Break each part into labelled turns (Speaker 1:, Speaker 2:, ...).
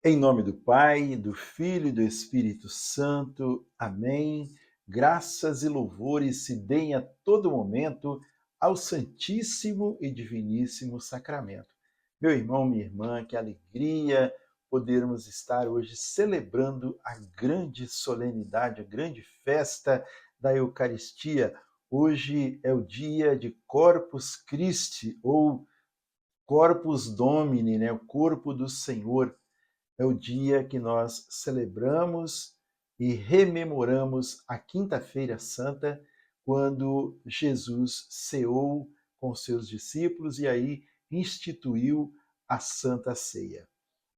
Speaker 1: Em nome do Pai, do Filho e do Espírito Santo. Amém. Graças e louvores se deem a todo momento ao Santíssimo e Diviníssimo Sacramento. Meu irmão, minha irmã, que alegria podermos estar hoje celebrando a grande solenidade, a grande festa da Eucaristia. Hoje é o dia de Corpus Christi, ou Corpus Domini, o corpo do Senhor. É o dia que nós celebramos e rememoramos a Quinta-feira Santa, quando Jesus ceou com seus discípulos e aí instituiu a Santa Ceia.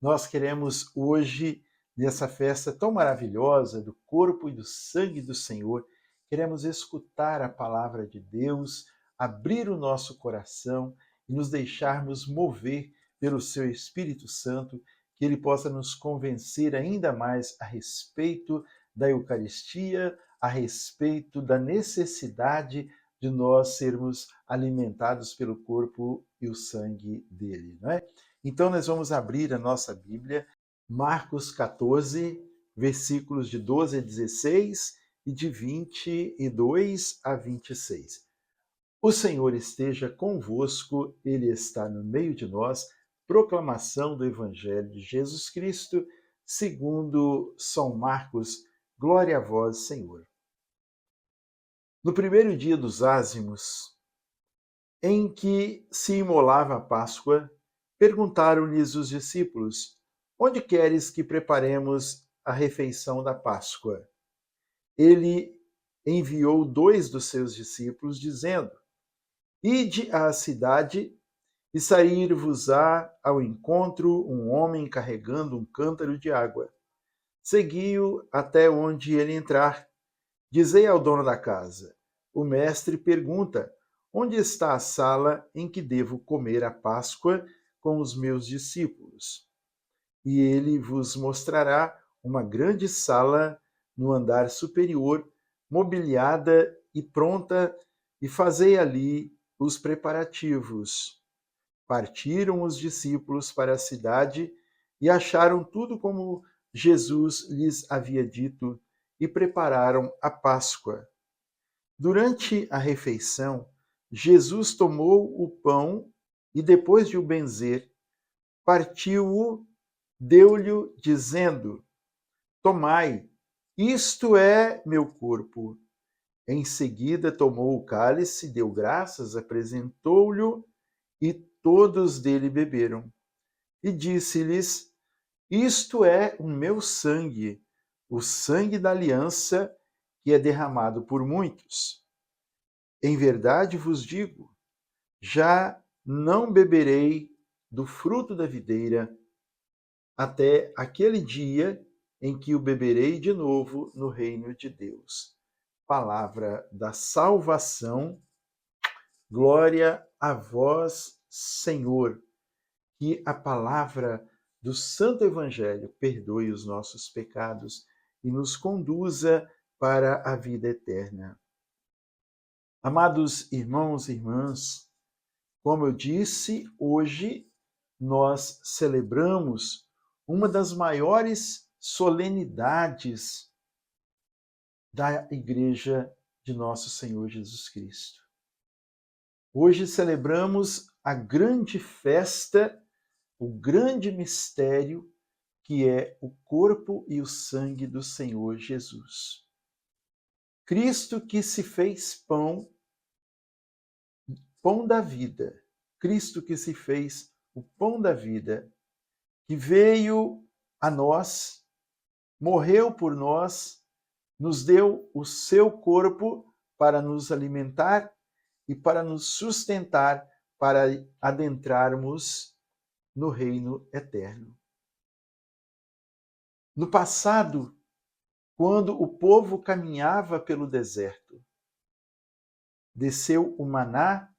Speaker 1: Nós queremos hoje, nessa festa tão maravilhosa do corpo e do sangue do Senhor, queremos escutar a palavra de Deus, abrir o nosso coração e nos deixarmos mover pelo seu Espírito Santo, que ele possa nos convencer ainda mais a respeito da Eucaristia, a respeito da necessidade de nós sermos alimentados pelo corpo e o sangue dele, não é? Então nós vamos abrir a nossa Bíblia, Marcos 14, versículos de 12 a 16 e de 22 a 26. O Senhor esteja convosco, Ele está no meio de nós. Proclamação do Evangelho de Jesus Cristo, segundo São Marcos. Glória a vós, Senhor. No primeiro dia dos ázimos, em que se imolava a Páscoa, perguntaram-lhes os discípulos: onde queres que preparemos a refeição da Páscoa? Ele enviou 2 dos seus discípulos, dizendo: ide à cidade e sair-vos-á ao encontro um homem carregando um cântaro de água. Segui-o até onde ele entrar. Dizei ao dono da casa: o mestre pergunta: onde está a sala em que devo comer a Páscoa com os meus discípulos? E ele vos mostrará uma grande sala no andar superior, mobiliada e pronta, e fazei ali os preparativos. Partiram os discípulos para a cidade e acharam tudo como Jesus lhes havia dito e prepararam a Páscoa. Durante a refeição, Jesus tomou o pão e, depois de o benzer, partiu-o, deu-lhe, dizendo: tomai, isto é meu corpo. Em seguida tomou o cálice, deu graças, apresentou-lhe e todos dele beberam. E disse-lhes: isto é o meu sangue, o sangue da aliança, que é derramado por muitos. Em verdade vos digo, já não beberei do fruto da videira até aquele dia em que o beberei de novo no reino de Deus. Palavra da salvação. Glória a vós, Senhor. Que a palavra do Santo Evangelho perdoe os nossos pecados e nos conduza para a vida eterna. Amados irmãos e irmãs, como eu disse, hoje nós celebramos uma das maiores solenidades da Igreja de Nosso Senhor Jesus Cristo. Hoje celebramos a grande festa, o grande mistério, que é o corpo e o sangue do Senhor Jesus. Cristo que se fez pão, pão da vida. Cristo que se fez o pão da vida, que veio a nós, morreu por nós, nos deu o seu corpo para nos alimentar e para nos sustentar, para adentrarmos no reino eterno. No passado, quando o povo caminhava pelo deserto, desceu o maná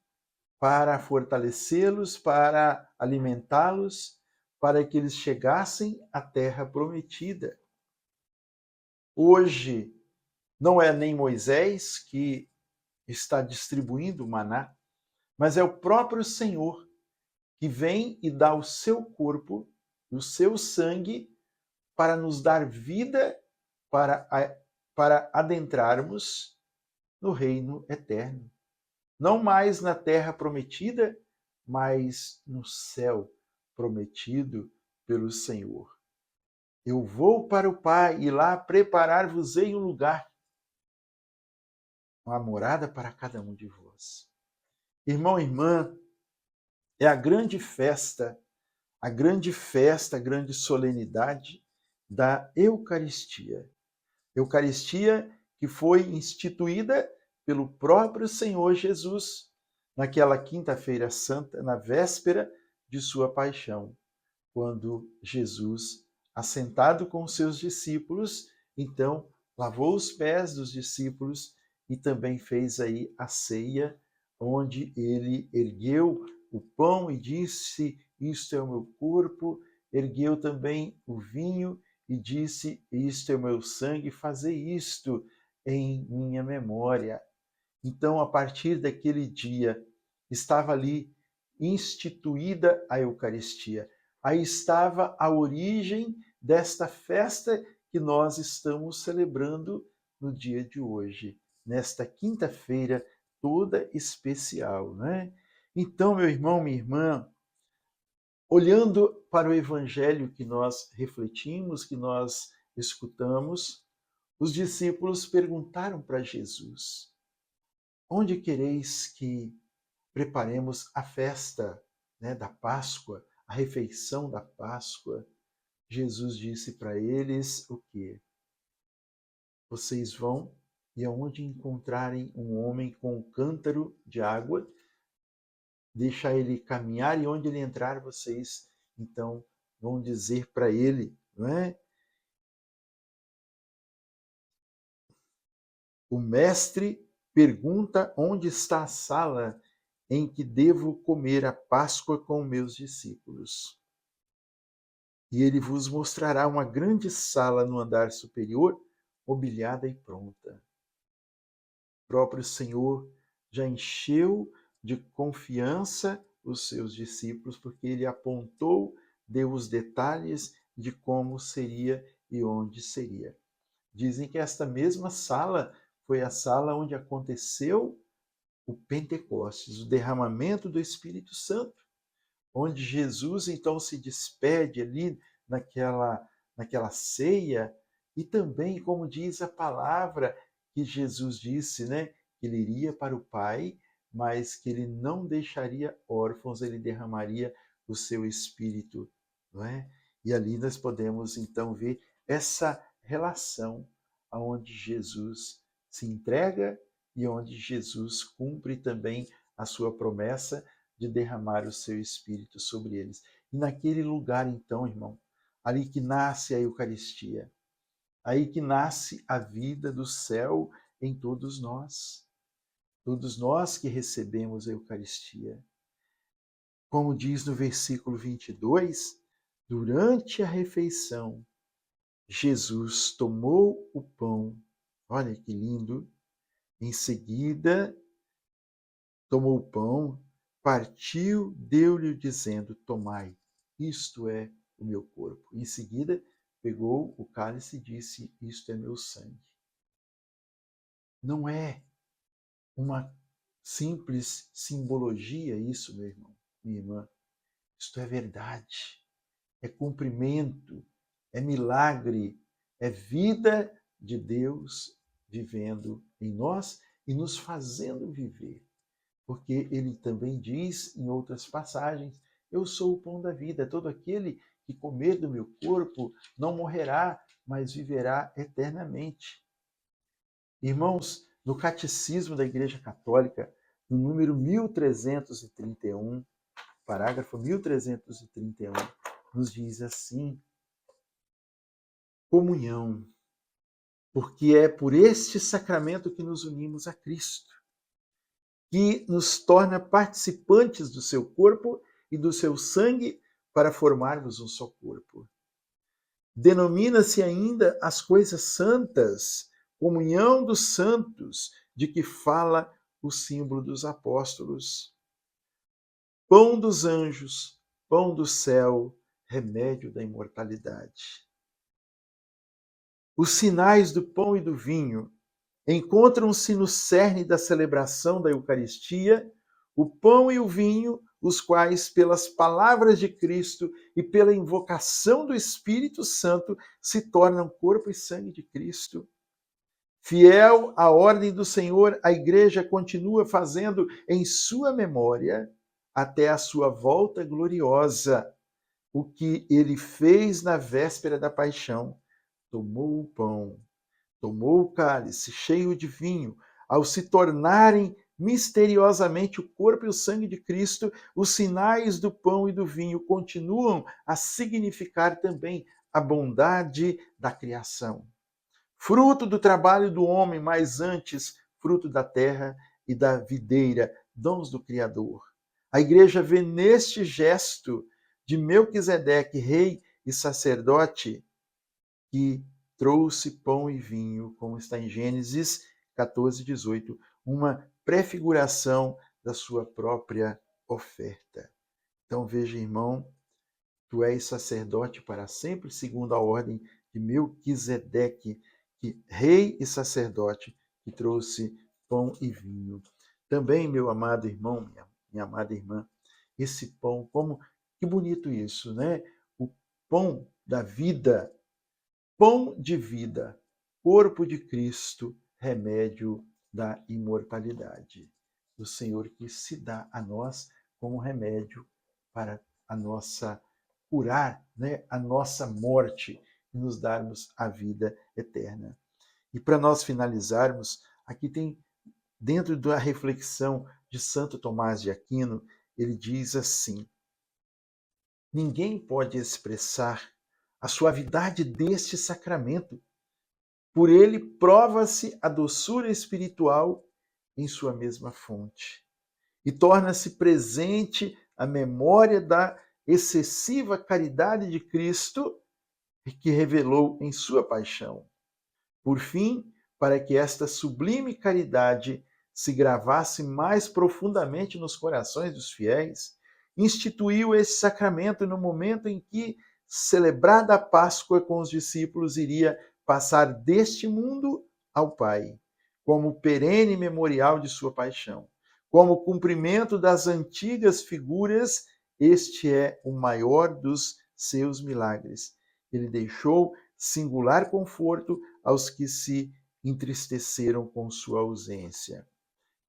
Speaker 1: para fortalecê-los, para alimentá-los, para que eles chegassem à terra prometida. Hoje, não é nem Moisés que está distribuindo o maná, mas é o próprio Senhor que vem e dá o seu corpo, o seu sangue, para nos dar vida, para adentrarmos no reino eterno. Não mais na terra prometida, mas no céu prometido pelo Senhor. Eu vou para o Pai e lá preparar-vos-ei um lugar, uma morada para cada um de vós. Irmão e irmã, é a grande solenidade da Eucaristia. Eucaristia que foi instituída pelo próprio Senhor Jesus naquela quinta-feira santa, na véspera de sua paixão, quando Jesus, assentado com os seus discípulos, então lavou os pés dos discípulos e também fez aí a ceia, onde ele ergueu o pão e disse: "Isto é o meu corpo", ergueu também o vinho e disse: "Isto é o meu sangue, fazei isto em minha memória". Então, a partir daquele dia, estava ali instituída a Eucaristia. Aí estava a origem desta festa que nós estamos celebrando no dia de hoje, nesta quinta-feira toda especial, né? Então, meu irmão, minha irmã, olhando para o evangelho que nós refletimos, que nós escutamos, os discípulos perguntaram para Jesus: onde quereis que preparemos a festa, né, da Páscoa, a refeição da Páscoa? Jesus disse para eles o quê? Vocês vão e aonde encontrarem um homem com um cântaro de água, deixa ele caminhar e onde ele entrar, vocês então vão dizer para ele, não é? O mestre pergunta onde está a sala em que devo comer a Páscoa com meus discípulos. E ele vos mostrará uma grande sala no andar superior, mobiliada e pronta. O próprio Senhor já encheu de confiança os seus discípulos, porque ele apontou, deu os detalhes de como seria e onde seria. Dizem que esta mesma sala foi a sala onde aconteceu o Pentecostes, o derramamento do Espírito Santo, onde Jesus então se despede ali naquela ceia, e também, como diz a palavra que Jesus disse, né, que ele iria para o Pai, mas que ele não deixaria órfãos, ele derramaria o seu Espírito, não é? E ali nós podemos então ver essa relação aonde Jesus se entrega e onde Jesus cumpre também a sua promessa de derramar o seu Espírito sobre eles. E naquele lugar, então, irmão, ali que nasce a Eucaristia, aí que nasce a vida do céu em todos nós que recebemos a Eucaristia. Como diz no versículo 22, durante a refeição, Jesus tomou o pão, olha que lindo, em seguida tomou o pão, partiu, deu-lhe dizendo: tomai, isto é o meu corpo. Em seguida, pegou o cálice e disse: isto é meu sangue. Não é uma simples simbologia isso, meu irmão, minha irmã. Isto é verdade, é cumprimento, é milagre, é vida de Deus vivendo em nós e nos fazendo viver. Porque ele também diz em outras passagens: eu sou o pão da vida, todo aquele que comer do meu corpo não morrerá, mas viverá eternamente. Irmãos, no Catecismo da Igreja Católica, no número 1331, parágrafo 1331, nos diz assim: comunhão, porque é por este sacramento que nos unimos a Cristo, que nos torna participantes do seu corpo e do seu sangue para formarmos um só corpo. Denomina-se ainda as coisas santas, comunhão dos santos, de que fala o símbolo dos apóstolos. Pão dos anjos, pão do céu, remédio da imortalidade. Os sinais do pão e do vinho encontram-se no cerne da celebração da Eucaristia, o pão e o vinho, os quais, pelas palavras de Cristo e pela invocação do Espírito Santo, se tornam corpo e sangue de Cristo. Fiel à ordem do Senhor, a Igreja continua fazendo em sua memória, até a sua volta gloriosa, o que ele fez na véspera da paixão. Tomou o pão, tomou o cálice cheio de vinho, ao se tornarem misteriosamente o corpo e o sangue de Cristo, os sinais do pão e do vinho continuam a significar também a bondade da criação. Fruto do trabalho do homem, mas antes fruto da terra e da videira, dons do Criador. A igreja vê neste gesto de Melquisedeque, rei e sacerdote, que trouxe pão e vinho, como está em Gênesis 14, 18, uma prefiguração da sua própria oferta. Então veja, irmão, tu és sacerdote para sempre, segundo a ordem de Melquisedeque, que rei e sacerdote, que trouxe pão e vinho. Também, meu amado irmão, minha amada irmã, esse pão, como que bonito isso, né? O pão da vida, pão de vida, corpo de Cristo, remédio da imortalidade. O Senhor que se dá a nós como remédio para a nossa curar, né, a nossa morte e nos darmos a vida eterna. E para nós finalizarmos, aqui tem, dentro da reflexão de Santo Tomás de Aquino, ele diz assim: ninguém pode expressar a suavidade deste sacramento. Por ele prova-se a doçura espiritual em sua mesma fonte e torna-se presente a memória da excessiva caridade de Cristo que revelou em sua paixão. Por fim, para que esta sublime caridade se gravasse mais profundamente nos corações dos fiéis, instituiu esse sacramento no momento em que, celebrada a Páscoa com os discípulos, iria passar deste mundo ao Pai, como perene memorial de sua paixão. Como cumprimento das antigas figuras, este é o maior dos seus milagres. Ele deixou singular conforto aos que se entristeceram com sua ausência.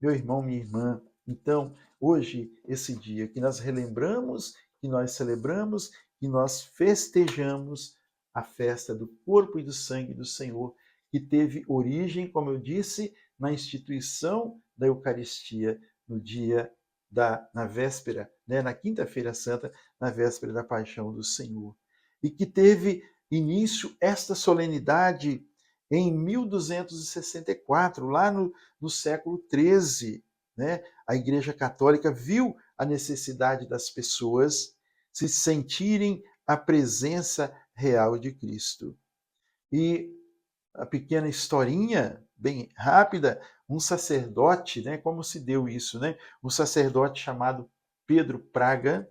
Speaker 1: Meu irmão, minha irmã, então, hoje, esse dia que nós relembramos, que nós celebramos, que nós festejamos a festa do corpo e do sangue do Senhor, que teve origem, como eu disse, na instituição da Eucaristia, no dia na véspera, né, na Quinta-feira Santa, na véspera da Paixão do Senhor. E que teve início esta solenidade em 1264, lá no século XIII. Né? A Igreja Católica viu a necessidade das pessoas se sentirem a presença real de Cristo. E a pequena historinha, bem rápida, um sacerdote, né? Como se deu isso, né? Um sacerdote chamado Pedro Praga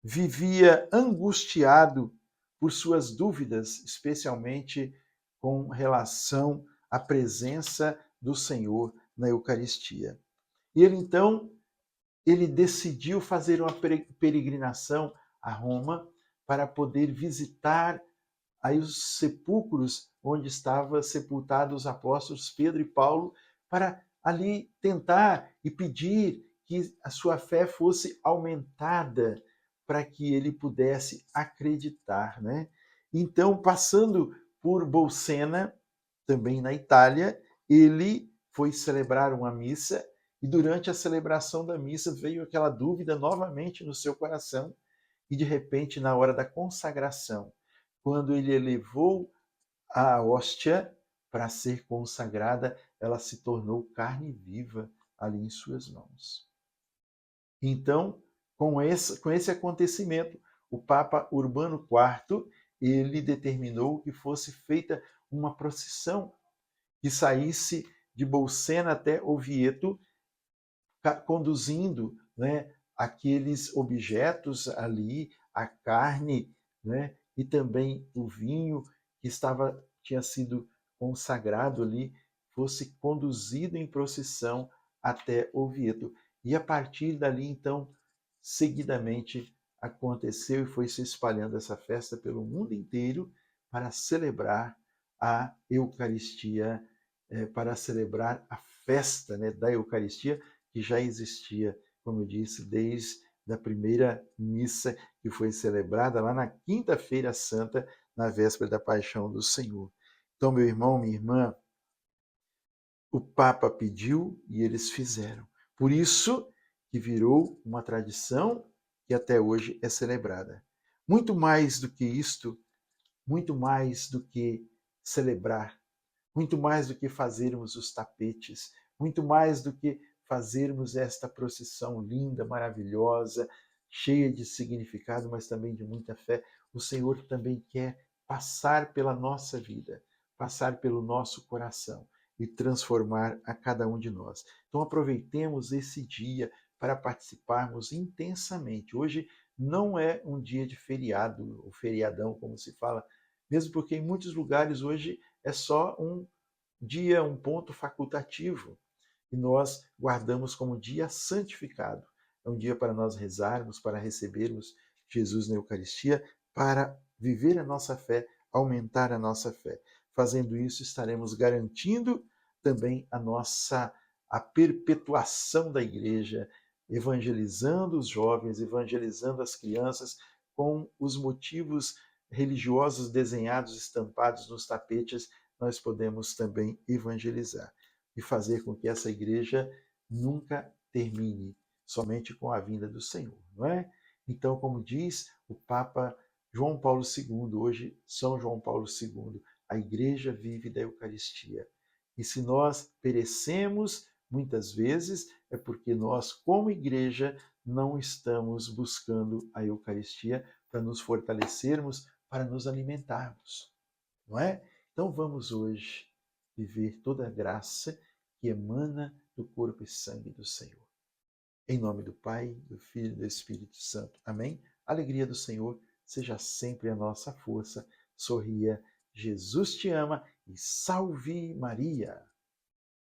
Speaker 1: vivia angustiado por suas dúvidas, especialmente com relação à presença do Senhor na Eucaristia. E ele decidiu fazer uma peregrinação a Roma para poder visitar aí os sepulcros onde estavam sepultados os apóstolos Pedro e Paulo, para ali tentar e pedir que a sua fé fosse aumentada para que ele pudesse acreditar, né? Então, passando por Bolsena, também na Itália, ele foi celebrar uma missa e durante a celebração da missa veio aquela dúvida novamente no seu coração e de repente, na hora da consagração, quando ele elevou a hóstia para ser consagrada, ela se tornou carne viva ali em suas mãos. Então, com esse acontecimento, o Papa Urbano IV, ele determinou que fosse feita uma procissão que saísse de Bolsena até Oviedo, conduzindo, né, aqueles objetos ali, a carne, né, e também o vinho que estava tinha sido consagrado ali fosse conduzido em procissão até Oviedo. E a partir dali, então, seguidamente aconteceu e foi se espalhando essa festa pelo mundo inteiro para celebrar a Eucaristia, para celebrar a festa, né, da Eucaristia, que já existia, como eu disse, desde a primeira missa que foi celebrada lá na Quinta-feira Santa, na véspera da Paixão do Senhor. Então, meu irmão, minha irmã, o Papa pediu e eles fizeram. Por isso que virou uma tradição que até hoje é celebrada. Muito mais do que isto, muito mais do que celebrar, muito mais do que fazermos os tapetes, muito mais do que fazermos esta procissão linda, maravilhosa, cheia de significado, mas também de muita fé, o Senhor também quer passar pela nossa vida, passar pelo nosso coração e transformar a cada um de nós. Então aproveitemos esse dia para participarmos intensamente. Hoje não é um dia de feriado, ou feriadão, como se fala, mesmo porque em muitos lugares hoje é só um dia, um ponto facultativo. E nós guardamos como dia santificado. É um dia para nós rezarmos, para recebermos Jesus na Eucaristia, para viver a nossa fé, aumentar a nossa fé. Fazendo isso, estaremos garantindo também a perpetuação da igreja, evangelizando os jovens, evangelizando as crianças com os motivos religiosos desenhados, estampados nos tapetes, nós podemos também evangelizar e fazer com que essa igreja nunca termine somente com a vinda do Senhor, não é? Então, como diz o Papa João Paulo II, hoje São João Paulo II, a igreja vive da Eucaristia. E se nós perecemos, muitas vezes, é porque nós, como igreja, não estamos buscando a Eucaristia para nos fortalecermos, para nos alimentarmos, não é? Então vamos hoje viver toda a graça que emana do corpo e sangue do Senhor. Em nome do Pai, do Filho e do Espírito Santo. Amém? A alegria do Senhor seja sempre a nossa força. Sorria, Jesus te ama e salve Maria!